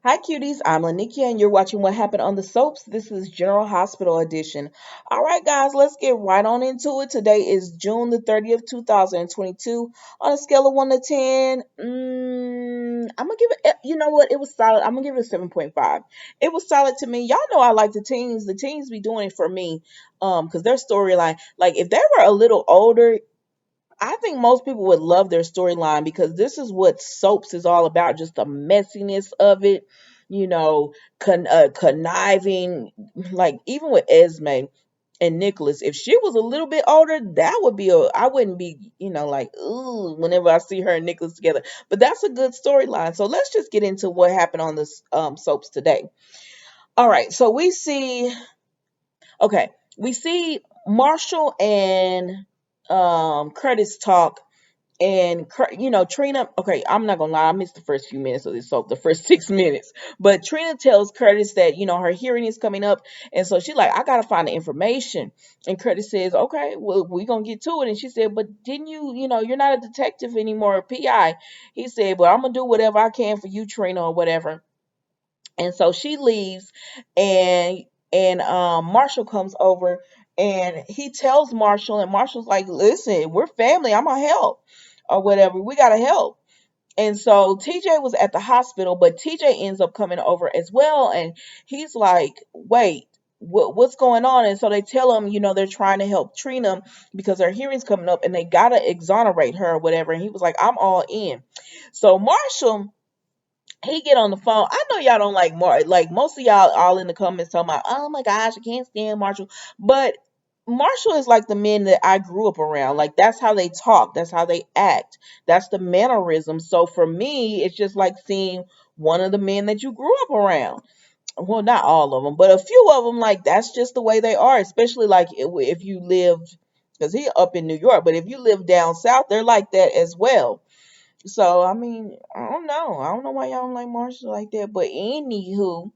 Hi, cuties. I'm Lanikia, and you're watching What Happened on the Soaps. This is General Hospital Edition. All right, guys, let's get right on into it. Today is June the 30th, 2022. On a scale of 1 to 10, I'm going to give it, you know what? It was solid. I'm going to give it a 7.5. It was solid to me. Y'all know I like the teens. The teens be doing it for me because their storyline, like if they were a little older, I think most people would love their storyline because this is what soaps is all about, just the messiness of it, conniving. Like even with Esme and Nicholas, if she was a little bit older, that would be I wouldn't be, like, ooh, whenever I see her and Nicholas together. But that's a good storyline. So let's just get into what happened on this soaps today. All right, so we see Marshall and Curtis talk, and Trina. Okay, I'm not gonna lie, I missed the first few minutes of this soap, the first 6 minutes. But Trina tells Curtis that her hearing is coming up, and so she's like, I gotta find the information. And Curtis says, okay, well, we gonna get to it. And she said, but didn't you're not a detective anymore, a PI. He said, but I'm gonna do whatever I can for you, Trina, or whatever. And so she leaves, and Marshall comes over, and he tells Marshall, and Marshall's like, listen, we're family, I'm gonna help, or whatever, we gotta help. And so TJ was at the hospital, but TJ ends up coming over as well, and he's like, wait, what's going on? And so they tell him, they're trying to help Trina because her hearing's coming up and they gotta exonerate her or whatever. And he was like, I'm all in. So Marshall, he get on the phone. I know y'all don't like like most of y'all all in the comments talking about, oh my gosh, I can't stand Marshall. But Marshall is like the men that I grew up around. Like that's how they talk, that's how they act, that's the mannerism. So for me, it's just like seeing one of the men that you grew up around. Well, not all of them, but a few of them. Like that's just the way they are. Especially like if you lived, because he up in New York, but if you live down south, they're like that as well. So I mean, I don't know. I don't know why y'all don't like Marshall like that. But anywho,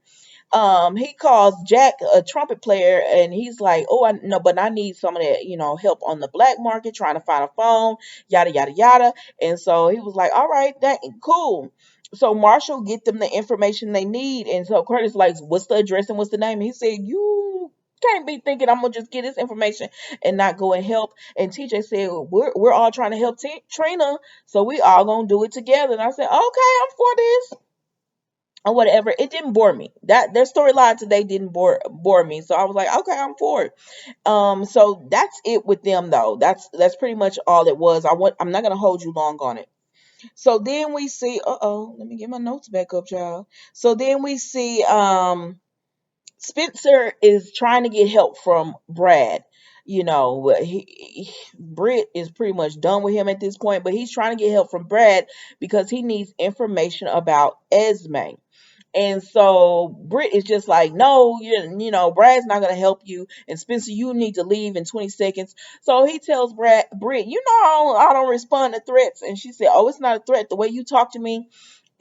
he calls Jack a trumpet player, and he's like, "Oh, I know, but I need some of that, help on the black market, trying to find a phone, yada yada yada." And so he was like, "All right, that cool." So Marshall get them the information they need, and so Curtis like, "What's the address and what's the name?" He said, "You can't be thinking I'm gonna just get this information and not go and help." And TJ said, "We're all trying to help Trina, so we all gonna do it together." And I said, "Okay, I'm for this." Or whatever. It didn't bore me. That their storyline today didn't bore me. So I was like, okay, I'm for it. So that's it with them though. That's pretty much all it was. I'm not gonna hold you long on it. So then we see, let me get my notes back up, y'all. So then we see Spencer is trying to get help from Brad. Britt is pretty much done with him at this point, but he's trying to get help from Brad because he needs information about Esme. And so Britt is just like, no, Brad's not gonna help you, and Spencer, you need to leave in 20 seconds. So he tells Britt, I don't respond to threats. And she said, oh, it's not a threat. The way you talk to me,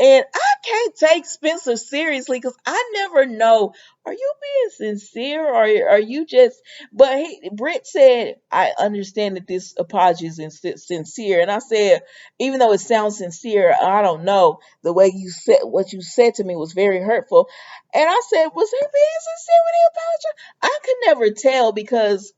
and I can't take Spencer seriously because I never know. Are you being sincere or are you just? But Britt said, I understand that this apology is sincere. And I said, even though it sounds sincere, I don't know. The way you said what you said to me was very hurtful. And I said, was he being sincere when he apologized? I could never tell because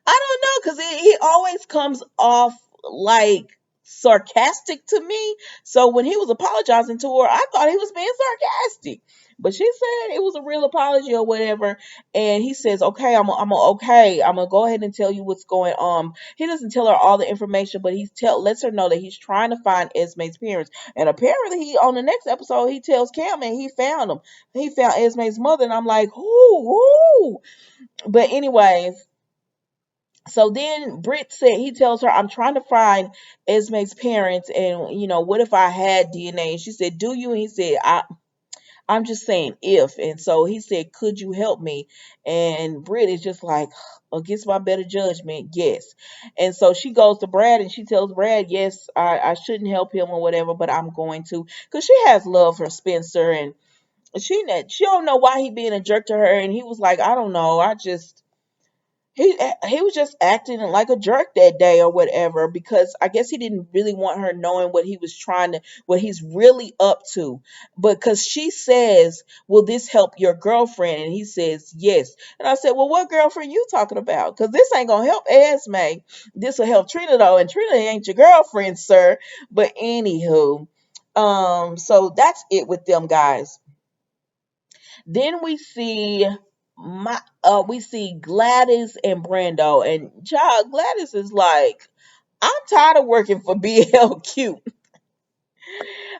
I don't know, because he always comes off like sarcastic to me. So when he was apologizing to her, I thought he was being sarcastic. But she said it was a real apology or whatever. And he says, okay, I'm gonna go ahead and tell you what's going on. He doesn't tell her all the information, but lets her know that he's trying to find Esme's parents. And apparently he on the next episode he tells Cam and he found them. He found Esme's mother, and I'm like, who? But anyways, so then Britt said, he tells her, I'm trying to find Esme's parents, and what if I had DNA? And she said, do you? And he said, I'm just saying if. And so he said, could you help me? And Britt is just like, against my better judgment, yes. And so she goes to Brad and she tells Brad, yes, I shouldn't help him or whatever, but I'm going to. Because she has love for Spencer, and she don't know why he being a jerk to her. And he was like, I don't know. he was just acting like a jerk that day or whatever, because I guess he didn't really want her knowing what he was trying to, what he's really up to. Because she says, "Will this help your girlfriend?" And he says, "Yes." And I said, "Well, what girlfriend you talking about? Because this ain't gonna help Esme. This will help Trina though, and Trina ain't your girlfriend, sir." But anywho, so that's it with them guys. Then we see Gladys and Brando, and child Gladys is like, "I'm tired of working for BLQ.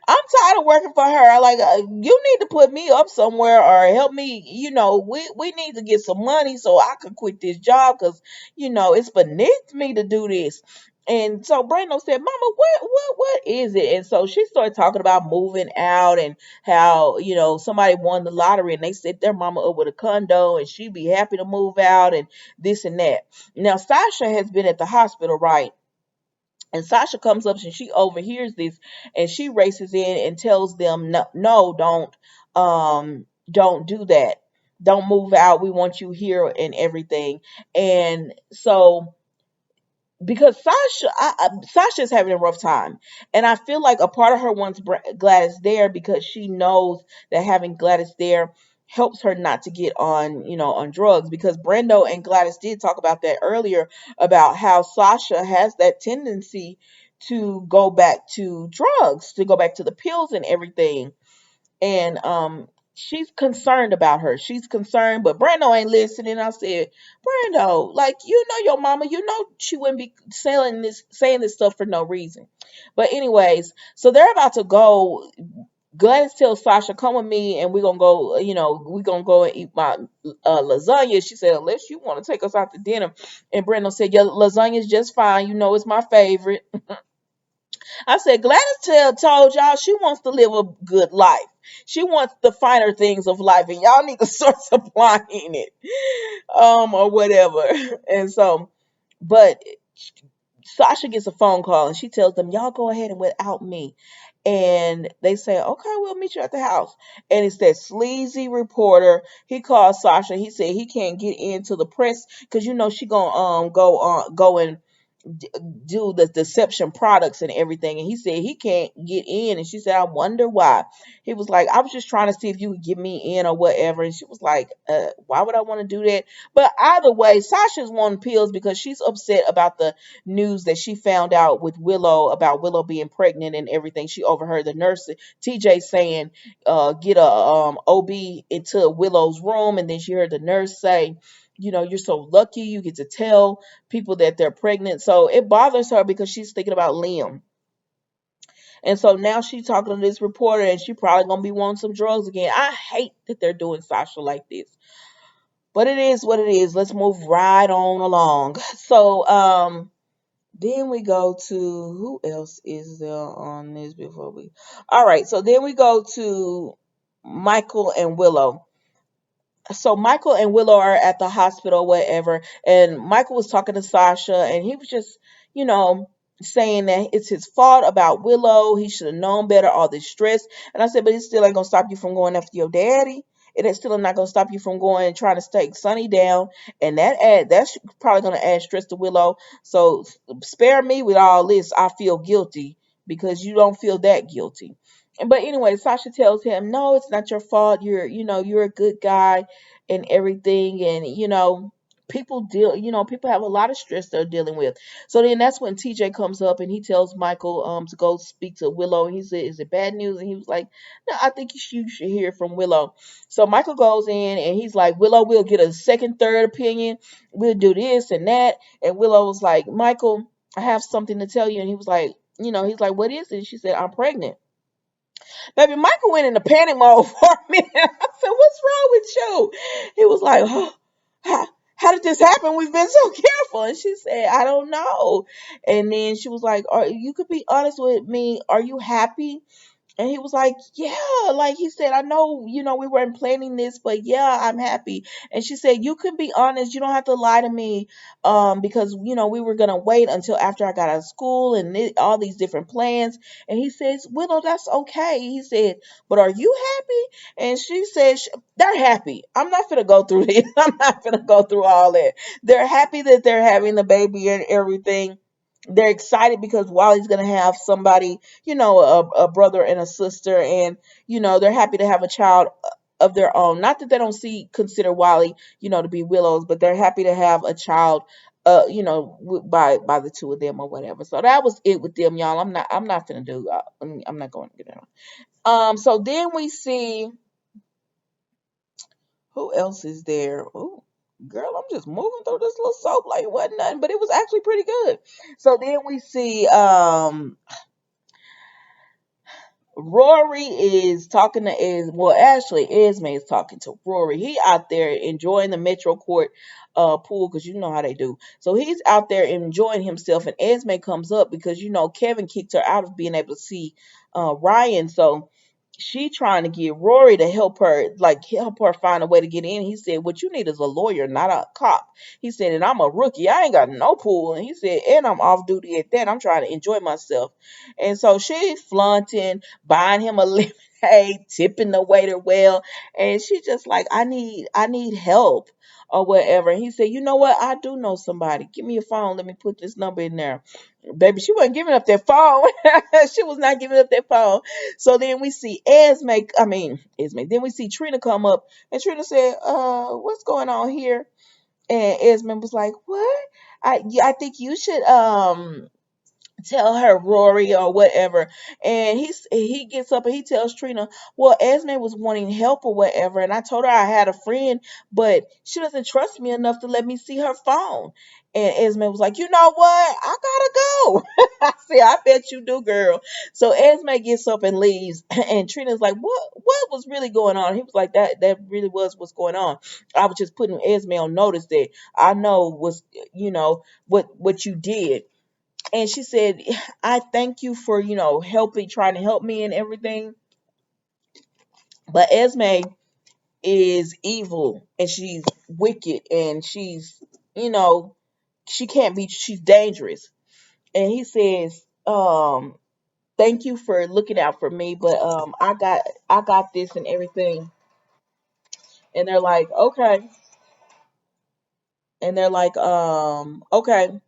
I'm tired of working for her. Like, you need to put me up somewhere or help me. We need to get some money so I can quit this job, because it's beneath me to do this." And so Brando said, "Mama, what is it?" And so she started talking about moving out, and how somebody won the lottery and they set their mama up with a condo and she'd be happy to move out, and this and that. Now Sasha has been at the hospital, right? And Sasha comes up and she overhears this, and she races in and tells them, "No, no, don't do that. Don't move out. We want you here and everything." And so, because Sasha's having a rough time, and I feel like a part of her wants Gladys there, because she knows that having Gladys there helps her not to get on on drugs, because Brendo and Gladys did talk about that earlier, about how Sasha has that tendency to go back to drugs, to go back to the pills and everything. And she's concerned about her. She's concerned, but Brando ain't listening. I said, "Brando, like, your mama, she wouldn't be saying this stuff for no reason." But anyways, so they're about to go. Gladys tells Sasha, "Come with me, and we're gonna go. We're gonna go and eat my lasagna." She said, "Unless you want to take us out to dinner." And Brando said, "Yeah, lasagna is just fine. It's my favorite." I said, Gladys told y'all she wants to live a good life. She wants the finer things of life, and y'all need to start supplying it, or whatever. And so, but Sasha gets a phone call, and she tells them, "Y'all go ahead and without me." And they say, "Okay, we'll meet you at the house." And it's that sleazy reporter. He calls Sasha. He said he can't get into the press because she gonna go and do the deception products and everything. And he said he can't get in. And she said, "I wonder why." He was like, "I was just trying to see if you would get me in or whatever." And she was like, "Why would I want to do that?" But either way, Sasha's wanting pills because she's upset about the news that she found out with Willow, about Willow being pregnant and everything. She overheard the nurse TJ saying, "Get a OB into Willow's room," and then she heard the nurse say, "You're so lucky you get to tell people that they're pregnant." So it bothers her because she's thinking about Liam. And so now she's talking to this reporter, and she probably gonna be wanting some drugs again. I hate that they're doing Sasha like this. But it is what it is. Let's move right on along. So then we go to, who else is there on this before we, all right, so then we go to Michael and Willow. So Michael and Willow are at the hospital, whatever, and Michael was talking to Sasha, and he was just, you know, saying that it's his fault about Willow. He should have known better, all this stress. And I said, but it still ain't gonna stop you from going after your daddy. It is still not gonna stop you from going and trying to take Sonny down, and that's probably gonna add stress to Willow. So spare me with all this. I feel guilty because you don't feel that guilty. But anyway, Sasha tells him, "No, it's not your fault. You're a good guy and everything." And people have a lot of stress they're dealing with. So then that's when TJ comes up and he tells Michael to go speak to Willow. And he said, "Is it bad news?" And he was like, "No, I think you should hear from Willow." So Michael goes in and he's like, "Willow, we'll get a second, third opinion. We'll do this and that." And Willow was like, "Michael, I have something to tell you." And he was like, he's like, "What is it?" And she said, "I'm pregnant." Baby, Michael went into panic mode for a minute. I said, "What's wrong with you?" He was like, "Oh, how did this happen? We've been so careful." And she said, "I don't know." And then she was like, you could be honest with me. Are you happy And he was like, yeah, like he said, I know, we weren't planning this, but yeah, I'm happy. And she said, you can be honest. You don't have to lie to me. Because, we were going to wait until after I got out of school and all these different plans. And he says, Willow, that's okay. He said, but are you happy? And she said, they're happy. I'm not going to go through this. I'm not going to go through all that. They're happy that they're having the baby and everything. They're excited because Wally's going to have somebody, a brother and a sister, and they're happy to have a child of their own. Not that they don't consider Wally, to be Willow's, but they're happy to have a child, by the two of them or whatever. So that was it with them, y'all. I'm not gonna do. I'm not going to get on. So then we see who else is there. Ooh, girl, I'm just moving through this little soap like it wasn't nothing, but it was actually pretty good. So then we see Rory is talking to actually Esme is talking to Rory. He out there enjoying the Metro Court pool, because you know how they do. So he's out there enjoying himself, and Esme comes up because Kevin kicked her out of being able to see Ryan. So she trying to get Rory to help her find a way to get in. He said, what you need is a lawyer, not a cop. He said, and I'm a rookie. I ain't got no pool. And he said, and I'm off duty at that. I'm trying to enjoy myself. And so she's flaunting, buying him a lemonade, tipping the waiter well. And she just like, I need help or whatever. And he said, you know what? I do know somebody. Give me your phone. Let me put this number in there. Baby, she wasn't giving up that phone. She was not giving up that phone. So then we see Esme. Then we see Trina come up, and Trina said, what's going on here? And Esme was like, what? I think you should tell her, Rory or whatever. And he gets up and he tells Trina, well, Esme was wanting help or whatever, and I told her I had a friend, but she doesn't trust me enough to let me see her phone. And Esme was like, you know what? I gotta go. I said, I bet you do, girl. So Esme gets up and leaves, and Trina's like, what was really going on? He was like, that really was what's going on. I was just putting Esme on notice that I know was, what you did. And she said, I thank you for, trying to help me and everything. But Esme is evil and she's wicked and you know, she's dangerous. And he says, thank you for looking out for me, but I got this and everything. And they're like, okay. And they're like, okay.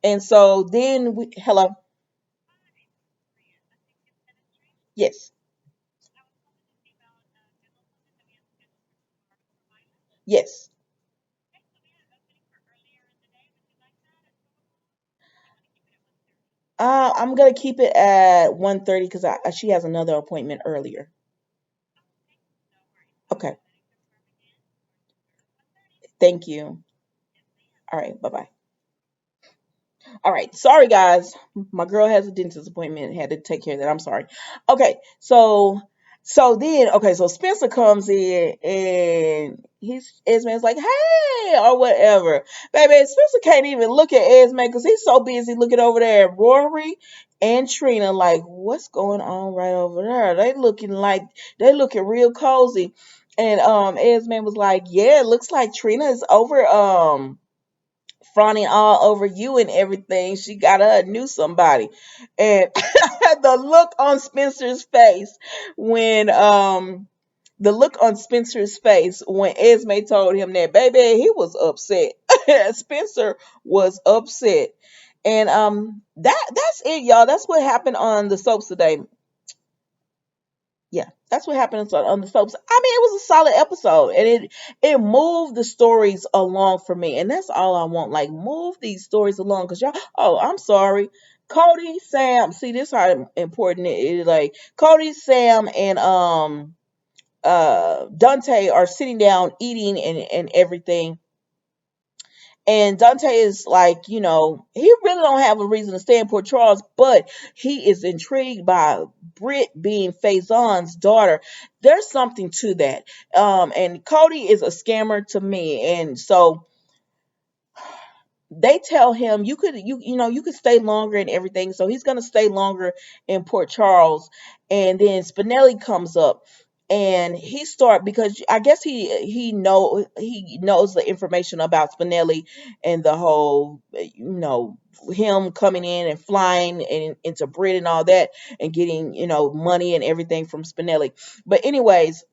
And so then hello, yes, yes. I'm gonna keep it at 1:30 because she has another appointment earlier. Okay. Thank you. All right. Bye bye. All right. Sorry, guys. My girl has a dentist appointment. Had to take care of that. I'm sorry. Okay. So Spencer comes in and Esme's like, hey, or whatever. Baby, Spencer can't even look at Esme because he's so busy looking over there at Rory and Trina. Like, what's going on right over there? They looking real cozy. And Esme was like, yeah, it looks like Trina is over fawning all over you and everything. She got her knew somebody. And the look on Spencer's face when the look on Spencer's face when Esme told him that, baby, he was upset. Spencer was upset. And that's it, y'all. That's what happened on the soaps today. Yeah, that's what happened on the soaps. I mean, it was a solid episode, and it moved the stories along for me, and that's all I want. Like, move these stories along, cause y'all. Oh, I'm sorry, Cody, Sam. See, this how important it is. Like, Cody, Sam, and Dante are sitting down eating and everything. And Dante is like, he really don't have a reason to stay in Port Charles, but he is intrigued by Britt being Faison's daughter. There's something to that. And Cody is a scammer to me. And so they tell him you could stay longer and everything. So he's gonna stay longer in Port Charles. And then Spinelli comes up and he start because I guess he knows the information about Spinelli and the whole him coming in and flying and into Britain and all that and getting money and everything from Spinelli. But anyways,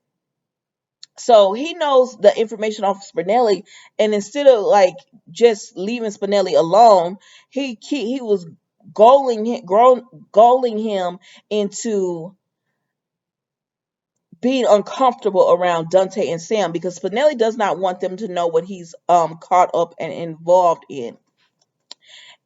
so he knows the information off of Spinelli, and instead of like just leaving Spinelli alone, he was goaling him into being uncomfortable around Dante and Sam because Spinelli does not want them to know what he's caught up and involved in.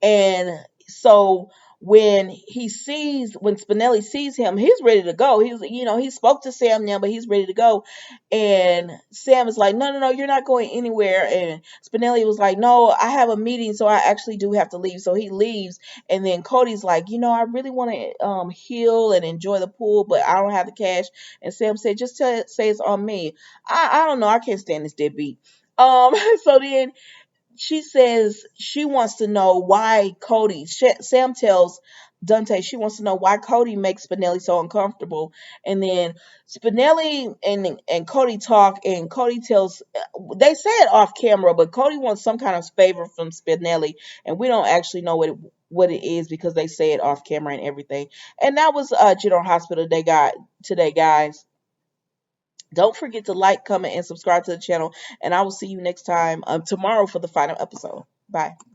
And so when Spinelli sees him, he's ready to go. He spoke to Sam now, but he's ready to go. And Sam is like, no, you're not going anywhere. And Spinelli was like, no, I have a meeting, so I actually do have to leave. So he leaves. And then Cody's like, I really want to heal and enjoy the pool, but I don't have the cash. And Sam said, just say it's on me. I don't know. I can't stand this deadbeat. So then she says she wants to know why Sam tells Dante she wants to know why Cody makes Spinelli so uncomfortable. And then Spinelli and Cody talk, and Cody tells, they say it off camera, but Cody wants some kind of favor from Spinelli, and we don't actually know what it is because they say it off camera and everything. And that was General Hospital they got today, guys. Don't forget to like, comment, and subscribe to the channel. And I will see you next time tomorrow for the final episode. Bye.